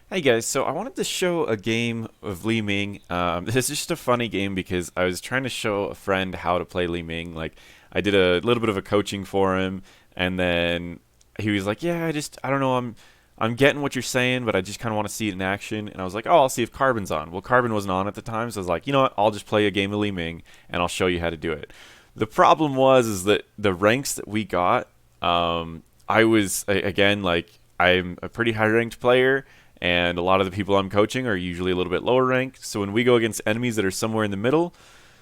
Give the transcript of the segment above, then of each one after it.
Hey guys, so I wanted to show a game of Li-Ming. This is just a funny game because I was trying to show a friend how to play Li-Ming. Like, I did a little bit of a coaching for him, and then he was like, "Yeah, I don't know, I'm getting what you're saying, but I just kind of want to see it in action." And I was like, "Oh, I'll see if Carbon's on." Well, Carbon wasn't on at the time, so I was like, "You know what? I'll just play a game of Li-Ming, and I'll show you how to do it." The problem is that the ranks that we got, I was again like I'm a pretty high ranked player and a lot of the people I'm coaching are usually a little bit lower ranked. So when we go against enemies that are somewhere in the middle,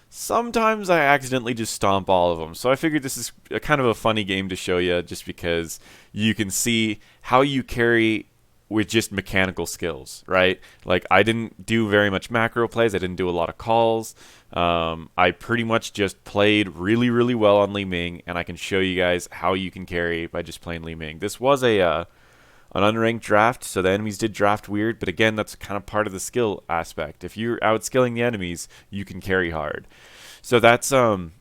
sometimes I accidentally just stomp all of them. So I figured this is a kind of a funny game to show you just because you can see how you carry with just mechanical skills, right? Like I didn't do very much macro plays. I didn't do a lot of calls. I pretty much just played really, really well on Li Ming, and I can show you guys how you can carry by just playing Li Ming. This was a an unranked draft, so the enemies did draft weird, but again, that's kind of part of the skill aspect. If you're outskilling the enemies, you can carry hard. So that's gonna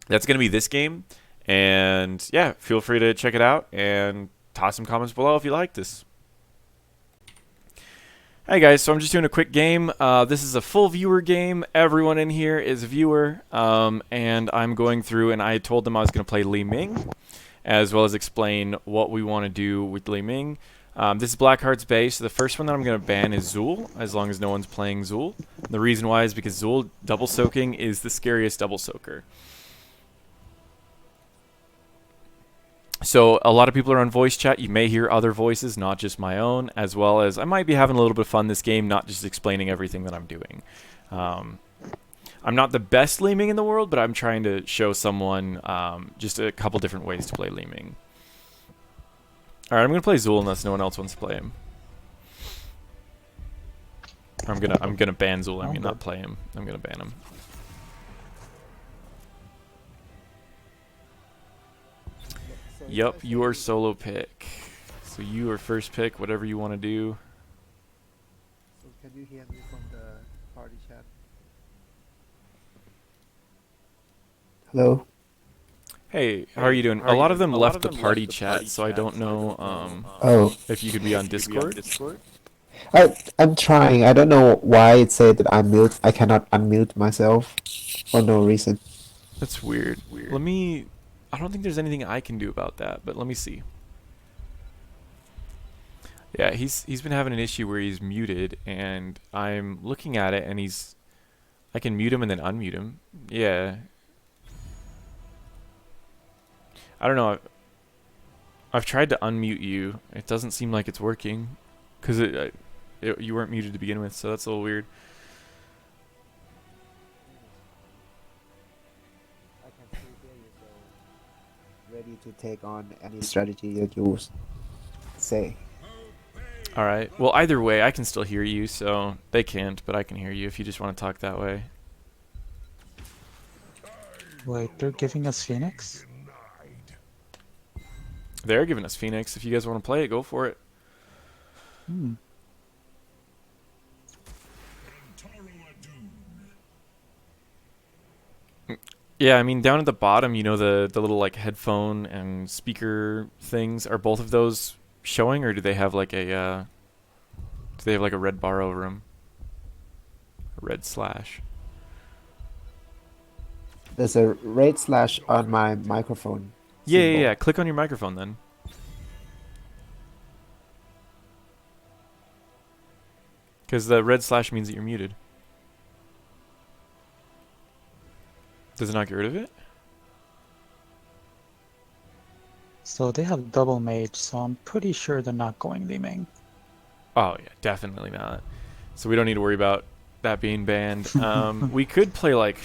be this game, and yeah, feel free to check it out and toss some comments below if you like this. Hey guys, so I'm just doing a quick game. This is a full viewer game. Everyone in here is a viewer, and I'm going through, and I told them I was going to play Li-Ming, as well as explain what we want to do with Li-Ming. This is Blackheart's base. So the first one that I'm going to ban is Zool, as long as no one's playing Zool. The reason why is because Zool double soaking is the scariest double soaker. So a lot of people are on voice chat. You may hear other voices, not just my own, as well as I might be having a little bit of fun this game, not just explaining everything that I'm doing. Um, I'm not the best Li-Ming in the world, but I'm trying to show someone just a couple different ways to play Li-Ming. All right, I'm gonna play Zool unless no one else wants to play him. I'm gonna ban Zool. I'm gonna not play him. I'm gonna ban him. Yup, your solo pick. So you are first pick, whatever you want to do. So can you hear me from the party chat? Hello? Hey, how are you doing? A lot of them left the party chat, so I don't know Oh, if you could be on Discord. I'm trying. I don't know why it said that I'm mute. I cannot unmute myself for no reason. That's weird. Let me. I don't think there's anything I can do about that, but let me see. Yeah, he's been having an issue where he's muted, and I'm looking at it, and I can mute him and then unmute him. Yeah. I don't know. I've tried to unmute you. It doesn't seem like it's working, because you weren't muted to begin with, so that's a little weird. I can still hear you, so ready to take on any strategy that you say. All right. Well, either way, I can still hear you, so they can't, but I can hear you if you just want to talk that way. Wait, they're giving us Phoenix? They're giving us Phoenix. If you guys want to play it, go for it. Hmm. Yeah, I mean, down at the bottom, you know, the little like headphone and speaker things. Are both of those showing, or do they have like a red bar over them? A red slash. There's a red slash on my microphone Yeah, yeah, symbol. yeah. Click on your microphone then. Because the red slash means that you're muted. Does it not get rid of it? So they have double mage, so I'm pretty sure they're not going Li-Ming. Oh, yeah, definitely not. So we don't need to worry about that being banned. We could play like.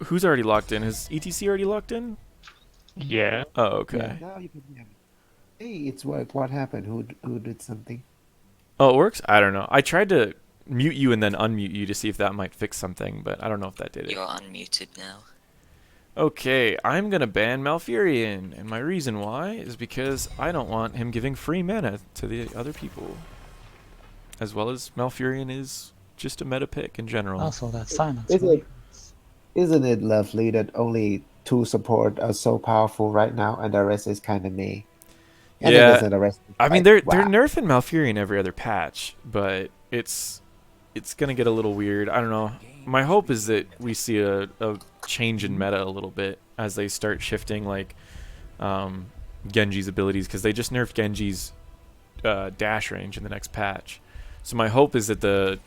Who's already locked in? Is ETC already locked in? Yeah. Oh, Yeah. okay. Now you can hear me. Hey, it's work. What happened? Who did something? Oh, it works? I don't know. I tried to mute you and then unmute you to see if that might fix something, but I don't know if that did it. You're unmuted now. Okay, I'm gonna ban Malfurion, and my reason why is because I don't want him giving free mana to the other people. As well as Malfurion is just a meta pick in general. Also, that silence. Is Right? it isn't it lovely that only two support are so powerful right now and the rest is kind of me? And it Yeah, doesn't arrest me. I mean Like, they're wow. nerfing Malfurion every other patch, but it's gonna get a little weird. I don't know. My hope is that we see a change in meta a little bit as they start shifting like um, Genji's abilities, because they just nerfed Genji's dash range in the next patch. So my hope is that the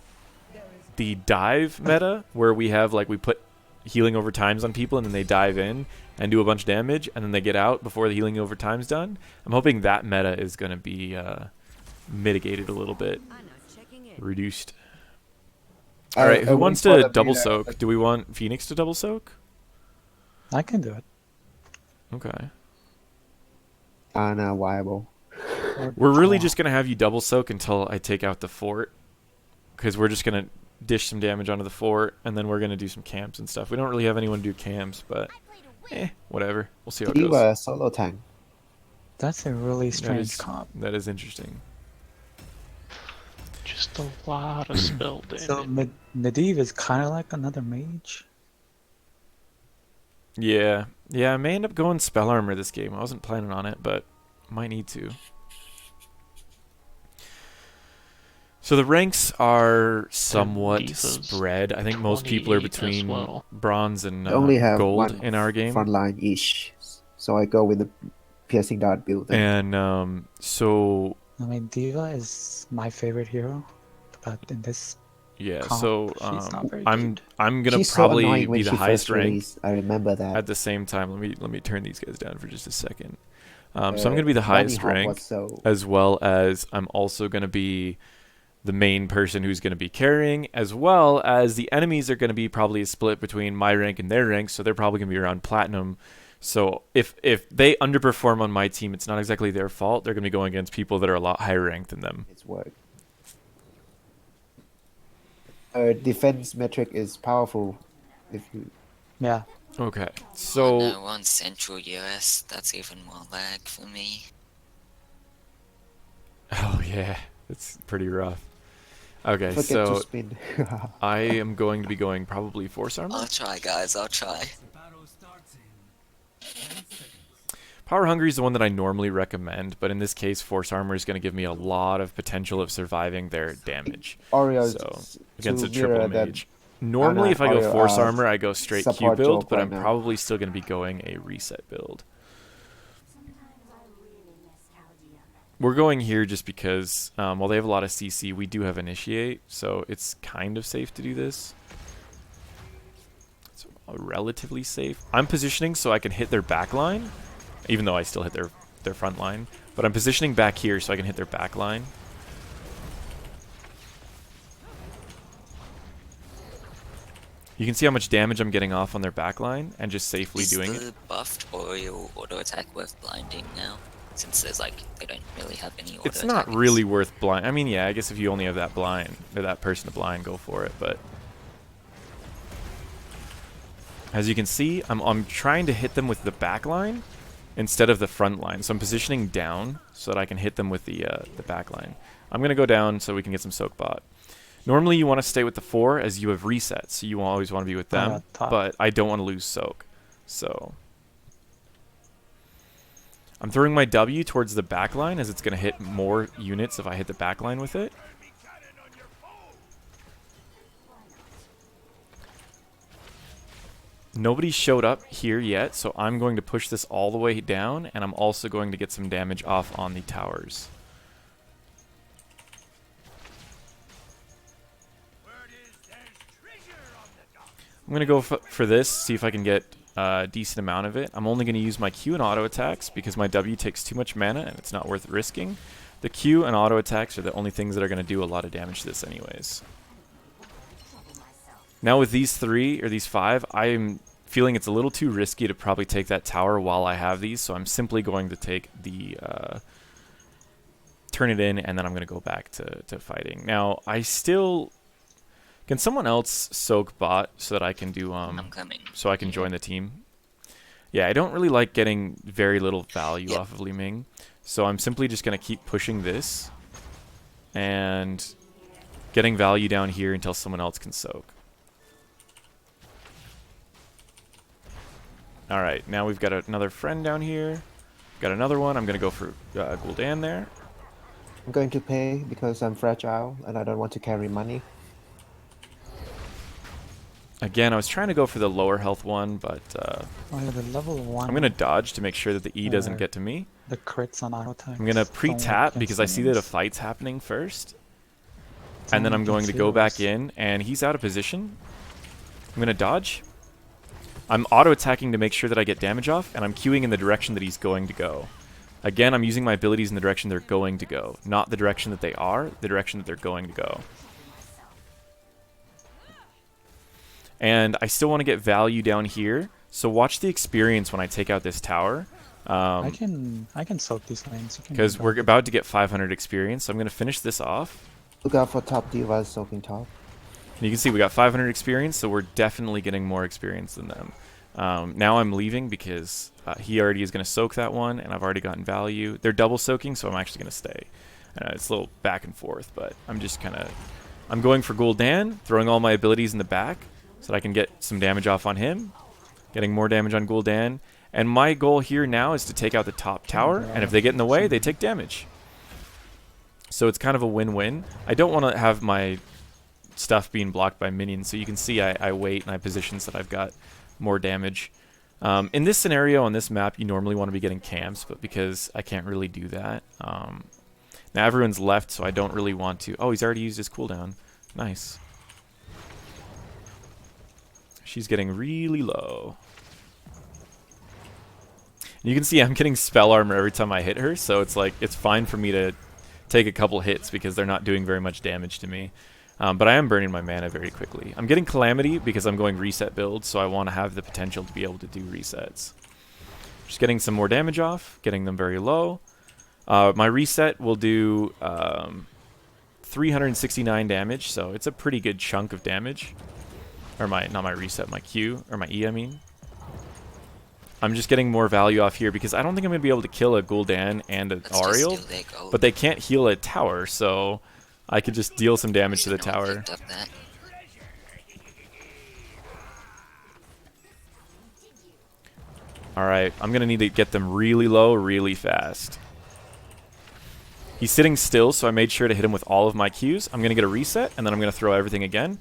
dive meta, where we have like we put healing over times on people and then they dive in and do a bunch of damage and then they get out before the healing over time's done. I'm hoping that meta is going to be mitigated a little bit, reduced. All right, I who went wants for to the double beta. soak? Do we want Phoenix to double soak? I can do it. Okay. Ana viable. Or We're really draw. just going to have you double soak until I take out the fort, because we're just going to dish some damage onto the fort, and then we're going to do some camps and stuff. We don't really have anyone to do camps, but whatever. We'll see how it goes. Diva solo tank. That's a really That strange is, comp. that is interesting. Just a lot of spell So damage. Medivh is kind of like another mage. Yeah. Yeah, I may end up going spell armor this game. I wasn't planning on it, but might need to. So the ranks are somewhat Divas spread. I think most people are 28 as between well. bronze and I only have gold one in our game. front line each. So I go with the piercing dart build. Then. And so I mean, Diva is my favorite hero, but in this yeah, comp, so she's not very I'm good. gonna She's so probably annoying when be the she highest first rank. released. I remember that. At the same time, let me turn these guys down for just a second. So I'm gonna be the Bunny highest Hop rank, was so as well as I'm also gonna be the main person who's gonna be carrying, as well as the enemies are gonna be probably a split between my rank and their rank, so they're probably gonna be around platinum. So if they underperform on my team, it's not exactly their fault. They're gonna be going against people that are a lot higher ranked than them. its work. Defense metric is powerful. If you Yeah, Okay, Oh so no, on Central US, that's even more lag for me. oh yeah, it's pretty rough. Okay, forget to so spin. I am going to be going probably force armor. I'll try, guys, I'll try. Power Hungry is the one that I normally recommend, but in this case, Force Armor is going to give me a lot of potential of surviving their damage. Oreo So, against a to triple mirror that mage. Normally, if I go Oreo, Force Armor, I go straight Q support build, joke but right I'm now. probably still going to be going a reset build. We're going here just because, while they have a lot of CC, we do have Initiate, so it's kind of safe to do this. It's relatively safe. I'm positioning so I can hit their back line, even though I still hit their front line. But I'm positioning back here so I can hit their back line. You can see how much damage I'm getting off on their back line and just safely doing Is it. the buffed Oreo auto attack worth blinding now? Since there's like, they don't really have any auto It's not attackers. really worth blind. I mean, yeah, I guess if you only have that blind, or that person to blind, go for it. But as you can see, I'm trying to hit them with the back line instead of the front line. So I'm positioning down so that I can hit them with the back line. I'm going to go down so we can get some soak bot. Normally you want to stay with the 4 as you have resets, so you always want to be with them, top. but I don't want to lose soak. So I'm throwing my W towards the back line as it's going to hit more units if I hit the back line with it. Nobody showed up here yet, so I'm going to push this all the way down, and I'm also going to get some damage off on the towers. I'm going to go for this, see if I can get a decent amount of it. I'm only going to use my Q and auto attacks because my W takes too much mana and it's not worth risking. The Q and auto attacks are the only things that are going to do a lot of damage to this anyways. Now with these 3 or these 5, I'm feeling it's a little too risky to probably take that tower while I have these, so I'm simply going to take the turn it in, and then I'm going to go back to fighting. Now I still... Can someone else soak bot so that I can do I'm coming. so I can join the team? Yeah, I don't really like getting very little value off of Li-Ming, so I'm simply just going to keep pushing this and getting value down here until someone else can soak. Alright, now we've got another friend down here. Got another one. I'm going to go for Gul'dan there. I'm going to pay because I'm fragile and I don't want to carry money. Again, I was trying to go for the lower health one, but Oh yeah, the level 1. I'm going to dodge to make sure that the E doesn't get to me. The crits on auto attacks. I'm going to don't work pre-tap against because I see that a minions. fight's happening first. It's And then only I'm going to against go back heroes. in, and he's out of position. I'm going to dodge. I'm auto-attacking to make sure that I get damage off, and I'm queuing in the direction that he's going to go. Again, I'm using my abilities in the direction they're going to go, not the direction that they are, the direction that they're going to go. And I still want to get value down here, so watch the experience when I take out this tower. I can soak these lanes. Because we're about to get 500 experience, so I'm going to finish this off. Look out for top divas soaking top. And you can see we got 500 experience, so we're definitely getting more experience than them. Now I'm leaving because he already is going to soak that one, and I've already gotten value. They're double soaking, so I'm actually going to stay. It's a little back and forth, but I'm just kind of... I'm going for Gul'dan, throwing all my abilities in the back so that I can get some damage off on him. Getting more damage on Gul'dan. And my goal here now is to take out the top tower, and if they get in the way, they take damage. So it's kind of a win-win. I don't want to have my stuff being blocked by minions, so you can see I wait and I position so that I've got more damage. In this scenario on this map, you normally want to be getting camps, but because I can't really do that, now everyone's left, so I don't really want to. Oh, he's already used his cooldown. Nice. She's getting really low. And you can see I'm getting spell armor every time I hit her, so it's like it's fine for me to take a couple hits because they're not doing very much damage to me. But I am burning my mana very quickly. I'm getting Calamity because I'm going reset build, so I want to have the potential to be able to do resets. Just getting some more damage off, getting them very low. My reset will do 369 damage, so it's a pretty good chunk of damage. Or not my reset, my Q, or my E, I mean. I'm just getting more value off here because I don't think I'm going to be able to kill a Gul'dan and an Let's just Ariel, steal their gold. but they can't heal a tower, so I could just deal some damage to the Shouldn't have tower. picked up that. Alright, I'm going to need to get them really low really fast. He's sitting still, so I made sure to hit him with all of my Qs. I'm going to get a reset, and then I'm going to throw everything again.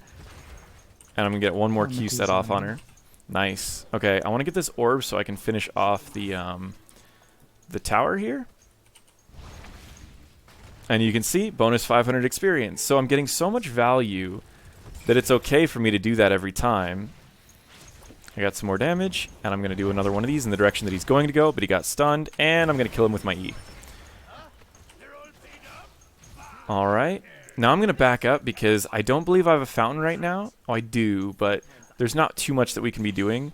And I'm going to get one more Q set off on her. Nice. Okay, I want to get this orb so I can finish off the tower here. And you can see, bonus 500 experience. So I'm getting so much value that it's okay for me to do that every time. I got some more damage, and I'm going to do another one of these in the direction that he's going to go, but he got stunned, and I'm going to kill him with my E. Alright. Now I'm going to back up because I don't believe I have a fountain right now. Oh, I do, but there's not too much that we can be doing.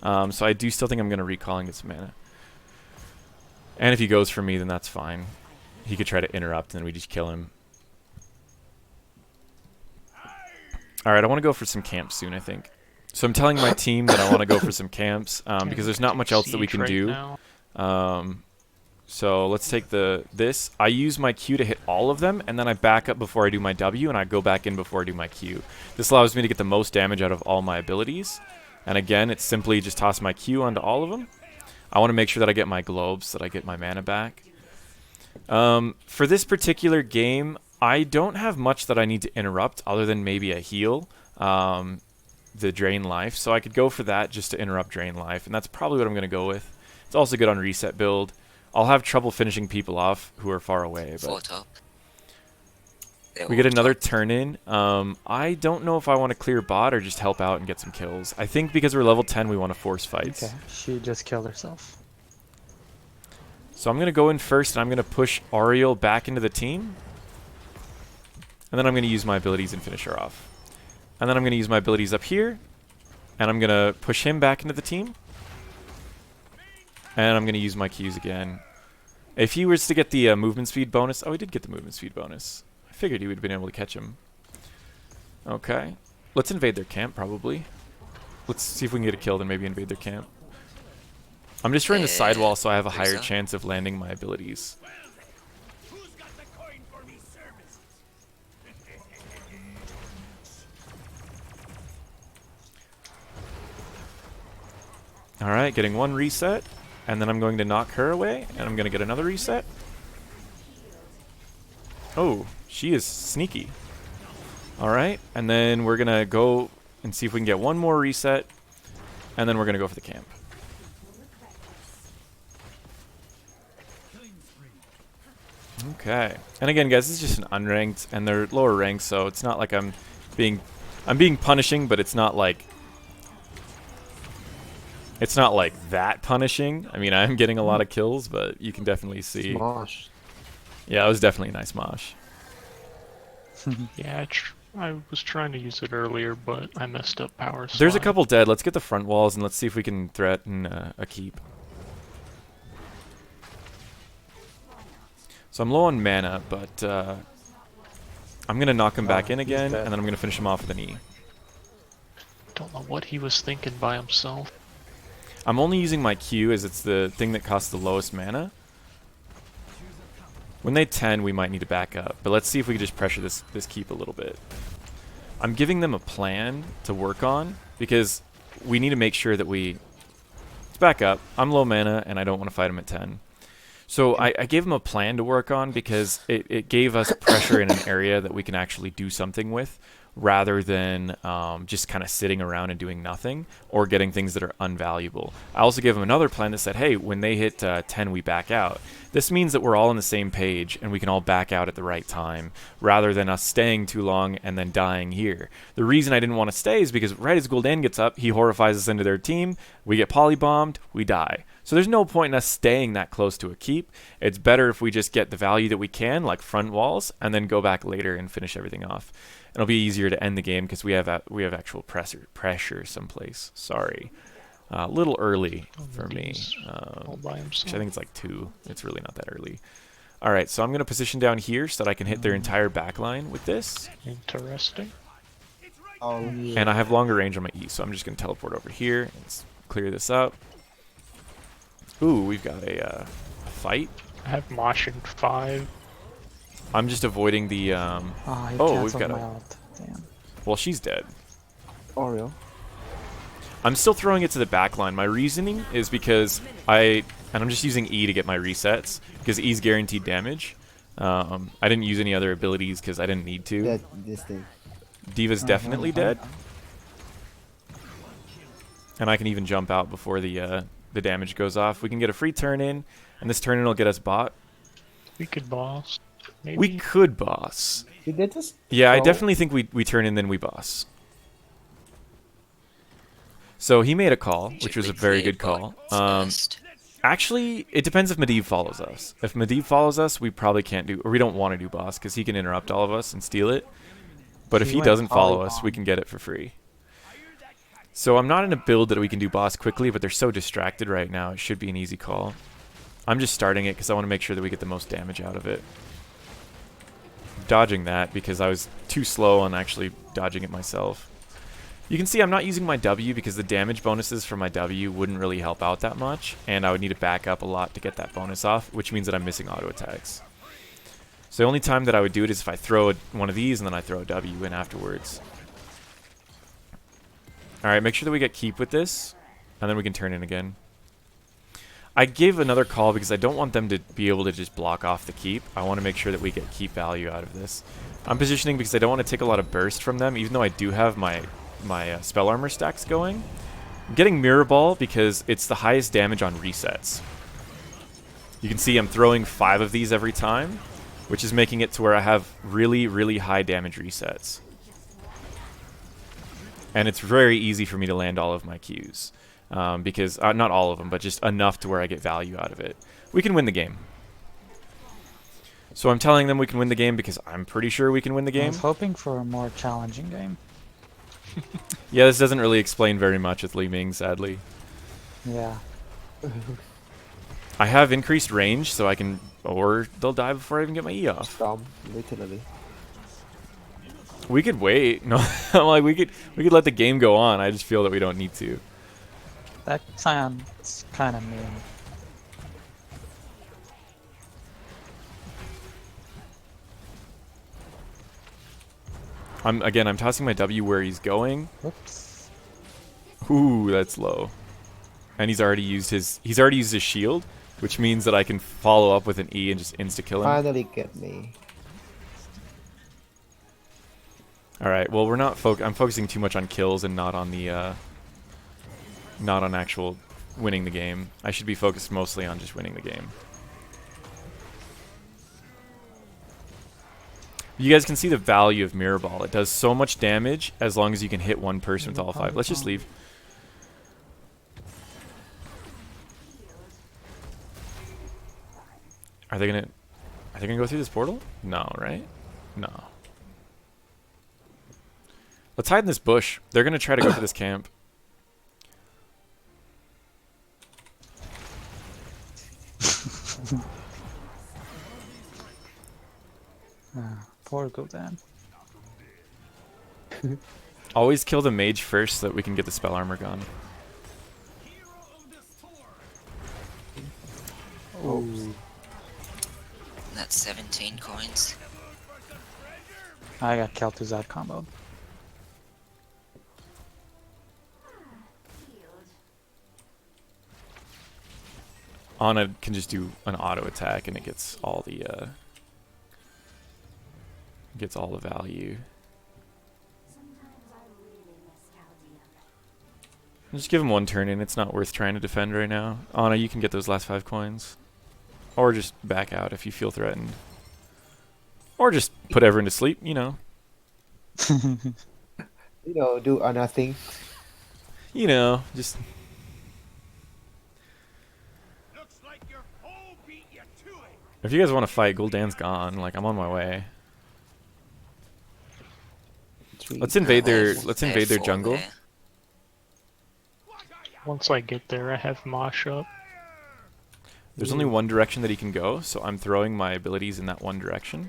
So I do still think I'm going to recall and get some mana. And if he goes for me, then that's fine. He could try to interrupt, and then we just kill him. Alright, I want to go for some camps soon, I think. So I'm telling my team that I want to go for some camps because there's not much else that we can do. Now. So let's take this. I use my Q to hit all of them, and then I back up before I do my W, and I go back in before I do my Q. This allows me to get the most damage out of all my abilities. And again, it's simply just toss my Q onto all of them. I want to make sure that I get my globes, so that I get my mana back. For this particular game, I don't have much that I need to interrupt other than maybe a heal. The drain life, so I could go for that just to interrupt drain life, and that's probably what I'm going to go with. It's also good on reset build. I'll have trouble finishing people off who are far away, Four but top. we get another turn in. I don't know if I want to clear bot or just help out and get some kills. I think because we're level 10, we want to force fights. Okay, she just killed herself. So I'm going to go in first, and I'm going to push Ariel back into the team. And then I'm going to use my abilities and finish her off. And then I'm going to use my abilities up here. And I'm going to push him back into the team. And I'm going to use my Qs again. If he was to get the movement speed bonus... Oh, he did get the movement speed bonus. I figured he would have been able to catch him. Okay. Let's invade their camp, probably. Let's see if we can get a kill, then maybe invade their camp. I'm destroying the sidewall so I have a higher chance of landing my abilities. Alright, getting one reset. and then I'm going to knock her away, and I'm going to get another reset. Oh, she is sneaky. Alright, and then we're going to go and see if we can get one more reset, and then we're going to go for the camp. Okay. And again, guys, this is just an unranked, and they're lower ranked, so it's not like I'm being punishing, but it's not like that punishing. I mean, I'm getting a lot of kills, but you can definitely see. Smosh. Yeah, it was definitely a nice mosh. Yeah, I was trying to use it earlier, but I messed up power slide. There's a couple dead. Let's get the front walls and let's see if we can threaten a keep. So I'm low on mana, but I'm going to knock him back in again, and then I'm going to finish him off with an E. Don't know what he was thinking by himself. I'm only using my Q as it's the thing that costs the lowest mana. When they 10, we might need to back up, but let's see if we can just pressure this keep a little bit. I'm giving them a plan to work on, because we need to make sure that let's back up. I'm low mana, and I don't want to fight him at 10. So I gave him a plan to work on because it gave us pressure in an area that we can actually do something with, rather than just kind of sitting around and doing nothing or getting things that are unvaluable. I also gave him another plan that said, hey, when they hit 10, we back out. This means that we're all on the same page and we can all back out at the right time, rather than us staying too long and then dying here. The reason I didn't want to stay is because right as Gul'dan gets up, he horrifies us into their team, we get polybombed, we die. So there's no point in us staying that close to a keep. It's better if we just get the value that we can, like front walls, and then go back later and finish everything off. It'll be easier to end the game because we have actual pressure someplace. Sorry. A little early for me. All by himself. I think it's like 2. It's really not that early. All right, so I'm going to position down here so that I can hit their entire back line with this. Interesting. Oh, yeah. And I have longer range on my E, so I'm just going to teleport over here and clear this up. Ooh, we've got a fight. I have Moshing 5. I'm just avoiding the... He oh, we've canceled got my a... ult. Damn. Well, she's dead. Oreo. I'm still throwing it to the back line. My reasoning is because and I'm just using E to get my resets, because E's guaranteed damage. I didn't use any other abilities because I didn't need to. That this thing. Diva's definitely dead. And I can even jump out before the damage goes off. We can get a free turn in, and this turn in will get us bot. We could boss. Maybe. We could boss. Did they just Yeah, I throw- definitely think we turn in, then we boss. So he made a call, which was a very good call. Actually, it depends if Medivh follows us. If Medivh follows us, we probably can't do, or we don't want to do boss, because he can interrupt all of us and steal it. But if He he went doesn't follow us, polybomb. we can get it for free. So I'm not in a build that we can do boss quickly, but they're so distracted right now, it should be an easy call. I'm just starting it because I want to make sure that we get the most damage out of it. Dodging that because I was too slow on actually dodging it myself. You can see I'm not using my W because the damage bonuses for my W wouldn't really help out that much, and I would need to back up a lot to get that bonus off, which means that I'm missing auto attacks. So the only time that I would do it is if I throw one of these and then I throw a W in afterwards. Alright, make sure that we get keep with this, and then we can turn in again. I gave another call because I don't want them to be able to just block off the keep. I want to make sure that we get keep value out of this. I'm positioning because I don't want to take a lot of burst from them, even though I do have my spell armor stacks going. I'm getting Mirror Ball because it's the highest damage on resets. You can see I'm throwing 5 of these every time, which is making it to where I have really, really high damage resets. And it's very easy for me to land all of my Qs. Because, not all of them, but just enough to where I get value out of it. We can win the game. So I'm telling them we can win the game because I'm pretty sure we can win the I game. was hoping for a more challenging game. Yeah, this doesn't really explain very much with Li-Ming, sadly. Yeah. I have increased range, so I can... Or they'll die before I even get my E off. Stomp, literally. We could wait. No, I'm like, we could let the game go on. I just feel that we don't need to. That sounds kind of mean. I'm tossing my W where he's going. Whoops. Ooh, that's low. and he's already used his shield, which means that I can follow up with an E and just insta kill him. Finally get me. All right. Well, we're not I'm focusing too much on kills and not on the not on actual winning the game. I should be focused mostly on just winning the game. You guys can see the value of Mirror Ball. It does so much damage as long as you can hit one person with all 5. Let's just leave. Are they gonna go through this portal? No, right? No. Let's hide in this bush. They're gonna try to go for this camp. Poor Gul'dan. Always kill the mage first so that we can get the spell armor gone. Oh. That's 17 coins. I got Kel'Thuzad comboed. Ana can just do an auto attack and it gets all the value. Just give him one turn in. It's not worth trying to defend right now. Ana, you can get those last 5 coins. Or just back out if you feel threatened. Or just put everyone to sleep, you know. You know, do nothing. You know, just... If you guys want to fight, Gul'dan's gone. Like, I'm on my way. Let's invade their jungle. There. Once I get there, I have Mosh up. There's only one direction that he can go, so I'm throwing my abilities in that one direction.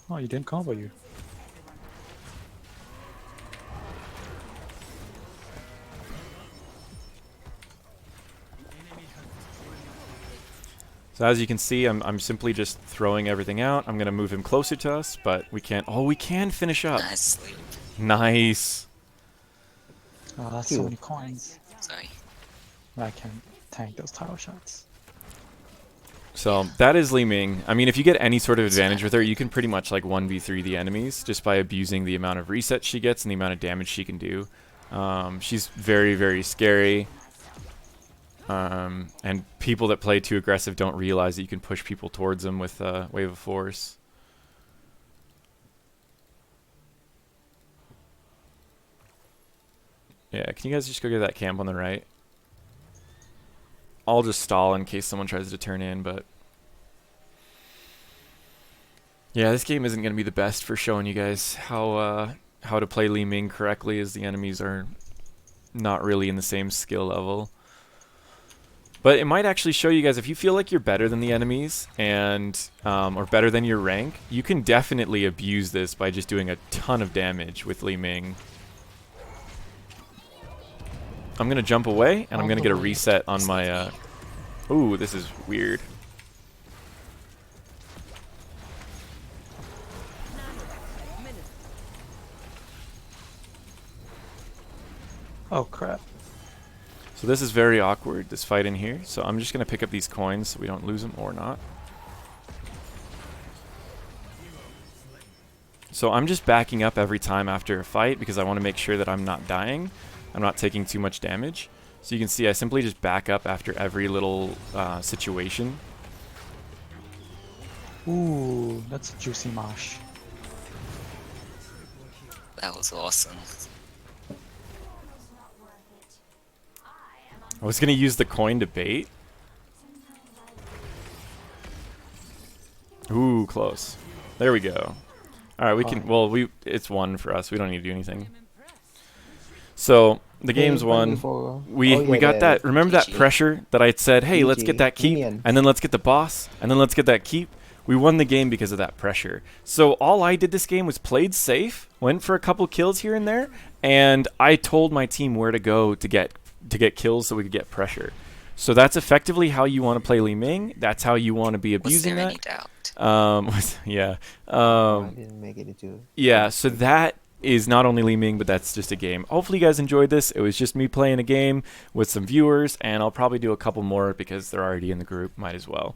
Oh, you didn't combo you. So as you can see, I'm simply just throwing everything out. I'm gonna move him closer to us, but we can't. Oh, we can finish up. Nice sleep. Nice. Oh, that's so many coins. Sorry. I can tank those tower shots. So that is Li-Ming. I mean, if you get any sort of advantage with her, you can pretty much like 1v3 the enemies just by abusing the amount of resets she gets and the amount of damage she can do. She's very, very scary. And people that play too aggressive don't realize that you can push people towards them with Wave of Force. Yeah, can you guys just go get that camp on the right? I'll just stall in case someone tries to turn in, but... Yeah, this game isn't going to be the best for showing you guys how to play Li-Ming correctly, as the enemies are not really in the same skill level. But it might actually show you guys, if you feel like you're better than the enemies and or better than your rank, you can definitely abuse this by just doing a ton of damage with Li-Ming. I'm going to jump away, and I'm going to get a reset on my... Ooh, this is weird. Oh crap. So this is very awkward, this fight in here. So I'm just going to pick up these coins so we don't lose them, or not. So I'm just backing up every time after a fight because I want to make sure that I'm not dying. I'm not taking too much damage. So you can see I simply just back up after every little situation. Ooh, that's a juicy mosh. That was awesome. I was going to use the coin to bait. Ooh, close. There we go. Alright, we can... Well, it's 1 for us. We don't need to do anything. So, the game's won. We got that... Remember that pressure that I had said, hey, let's get that keep, and then let's get the boss, and then let's get that keep? We won the game because of that pressure. So all I did this game was played safe, went for a couple kills here and there, and I told my team where to go to get kills so we could get pressure. So that's effectively how you want to play Li-Ming. That's how you want to be abusing that. Was there any doubt? Yeah. I didn't make it into... Yeah, so that is not only Li-Ming, but that's just a game. Hopefully you guys enjoyed this. It was just me playing a game with some viewers, and I'll probably do a couple more because they're already in the group. Might as well.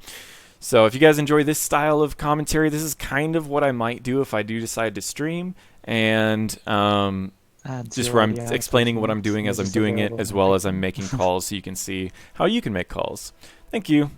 So if you guys enjoy this style of commentary, this is kind of what I might do if I do decide to stream. And just where I'm explaining what I'm doing as I'm doing it, as well as I'm making calls so you can see how you can make calls. Thank you.